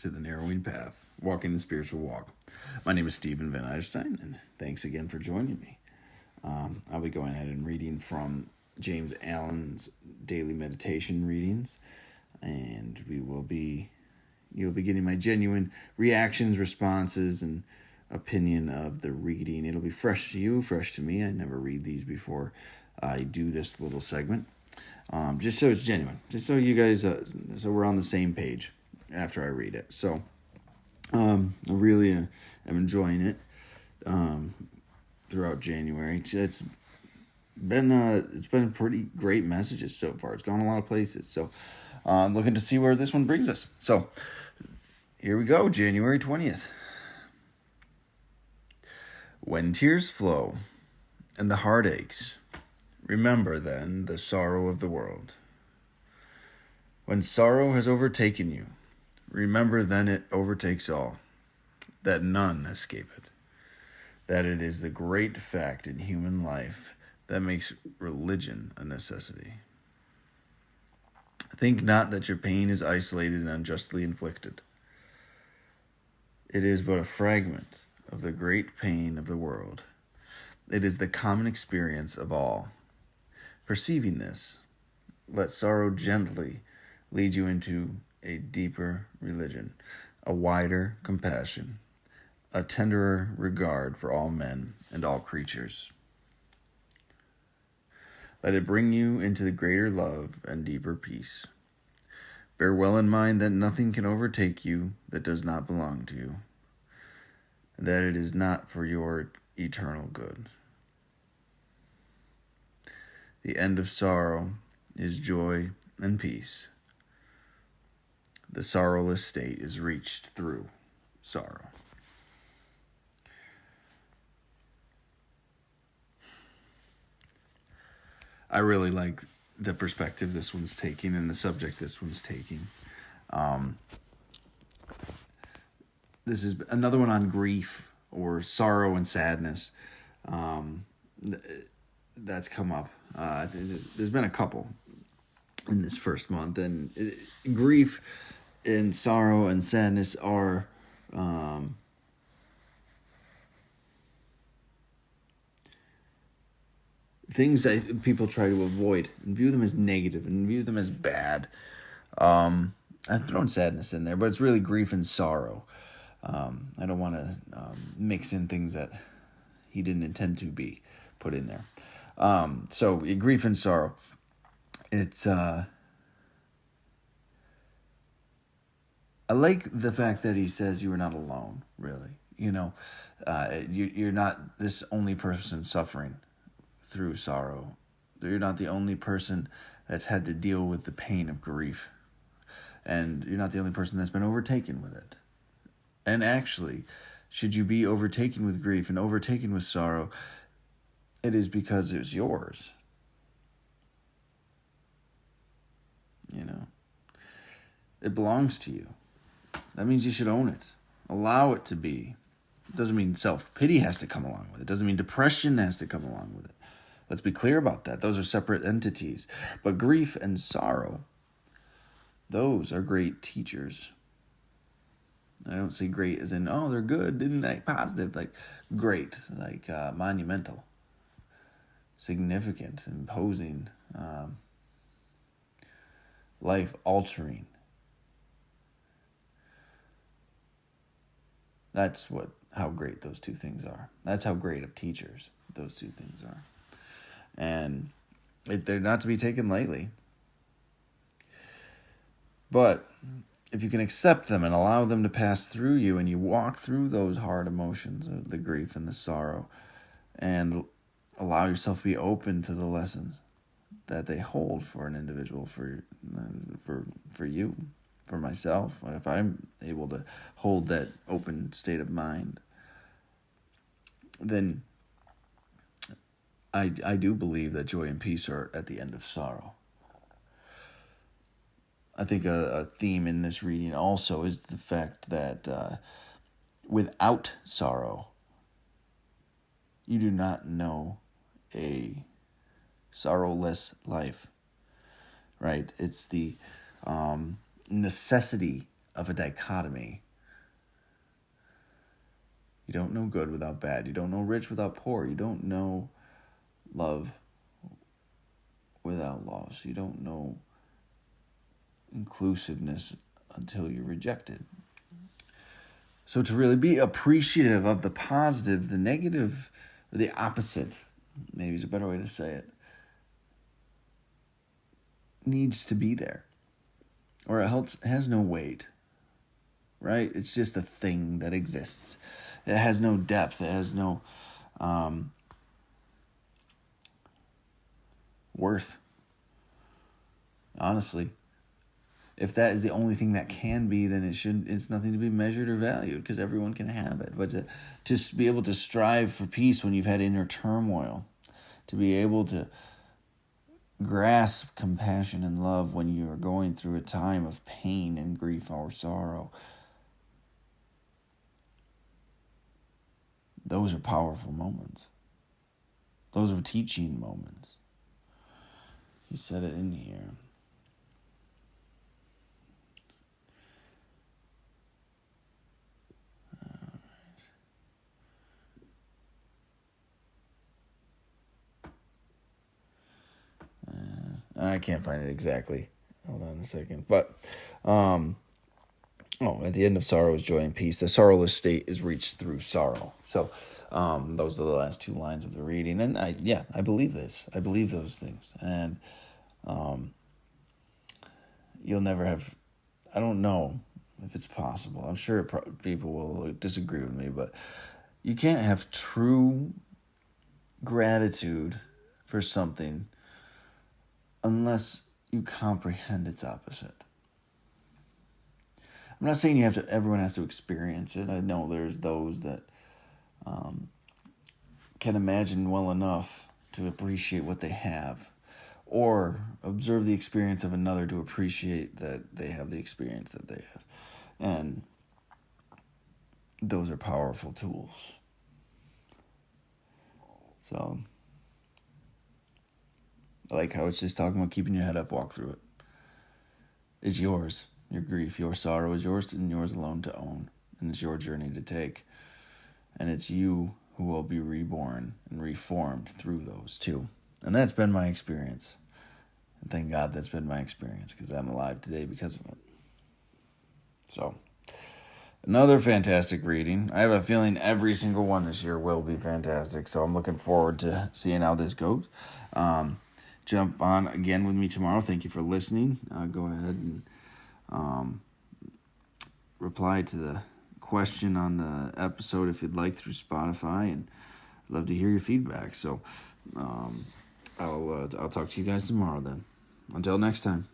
to the Narrowing Path, Walking the Spiritual Walk. My name is Stephen Van Eierstein, and thanks again for joining me. I'll be going ahead and reading from James Allen's daily meditation readings, and you'll be getting my genuine reactions, responses, and opinion of the reading. It'll be fresh to you, fresh to me. I never read these before I do this little segment. Just so it's genuine, just so you guys, so we're on the same page after I read it. So, I really am enjoying it, throughout January. It's been pretty great messages so far. It's gone a lot of places. So, I'm looking to see where this one brings us. So, here we go, January 20th. When tears flow and the heart aches, remember then the sorrow of the world. When sorrow has overtaken you, remember then it overtakes all, that none escape it, that it is the great fact in human life that makes religion a necessity. Think not that your pain is isolated and unjustly inflicted. It is but a fragment of the great pain of the world. It is the common experience of all. Perceiving this, let sorrow gently lead you into a deeper religion, a wider compassion, a tenderer regard for all men and all creatures. Let it bring you into the greater love and deeper peace. Bear well in mind that nothing can overtake you that does not belong to you, and that it is not for your eternal good. The end of sorrow is joy and peace. The sorrowless state is reached through sorrow. I really like the perspective this one's taking and the subject this one's taking. This is another one on grief or sorrow and sadness. That's come up. There's been a couple in this first month, and grief and sorrow and sadness are things that people try to avoid and view them as negative and view them as bad. I've thrown sadness in there, but it's really grief and sorrow. I don't want to mix in things that he didn't intend to be put in there. So grief and sorrow. It's I like the fact that he says you are not alone, really. You're not this only person suffering through sorrow. You're not the only person that's had to deal with the pain of grief. And you're not the only person that's been overtaken with it. And actually, should you be overtaken with grief and overtaken with sorrow, it is because it's yours. It belongs to you. That means you should own it. Allow it to be. It doesn't mean self-pity has to come along with it. It doesn't mean depression has to come along with it. Let's be clear about that. Those are separate entities. But grief and sorrow, those are great teachers. I don't say great as in, oh, they're good, didn't they? Positive, like great, like monumental, significant, imposing, life-altering. That's how great those two things are. That's how great of teachers those two things are. And they're not to be taken lightly. But if you can accept them and allow them to pass through you, and you walk through those hard emotions, the grief and the sorrow, and allow yourself to be open to the lessons that they hold for an individual, for you, for myself, if I'm able to hold that open state of mind, then I do believe that joy and peace are at the end of sorrow. I think a theme in this reading also is the fact that without sorrow, you do not know a sorrowless life, right? It's the necessity of a dichotomy. You don't know good without bad. You don't know rich without poor. You don't know love without loss. You don't know inclusiveness until you're rejected. So to really be appreciative of the positive, the negative, or the opposite, maybe is a better way to say it, needs to be there. Or it has no weight, right? It's just a thing that exists. It has no depth. It has no worth. Honestly, if that is the only thing that can be, then it's nothing to be measured or valued, because everyone can have it. But to just be able to strive for peace when you've had inner turmoil, to be able to grasp compassion and love when you are going through a time of pain and grief or sorrow, those are powerful moments. Those are teaching moments. He said it in here. I can't find it exactly. Hold on a second. But, at the end of sorrow is joy and peace. The sorrowless state is reached through sorrow. So, those are the last two lines of the reading. And I believe this. I believe those things. And, you'll never have, I don't know if it's possible. I'm sure people will disagree with me, but you can't have true gratitude for something unless you comprehend its opposite. I'm not saying everyone has to experience it. I know there's those that can imagine well enough to appreciate what they have, or observe the experience of another to appreciate that they have the experience that they have. And those are powerful tools. So, I like how it's just talking about keeping your head up, walk through it. It's yours. Your grief, your sorrow is yours, and yours alone to own. And it's your journey to take. And it's you who will be reborn and reformed through those too. And that's been my experience. And thank God that's been my experience, because I'm alive today because of it. So, another fantastic reading. I have a feeling every single one this year will be fantastic. So I'm looking forward to seeing how this goes. Jump on again with me tomorrow. Thank you for listening. Go ahead and reply to the question on the episode if you'd like through Spotify, and I'd love to hear your feedback. So I'll talk to you guys tomorrow then. Until next time.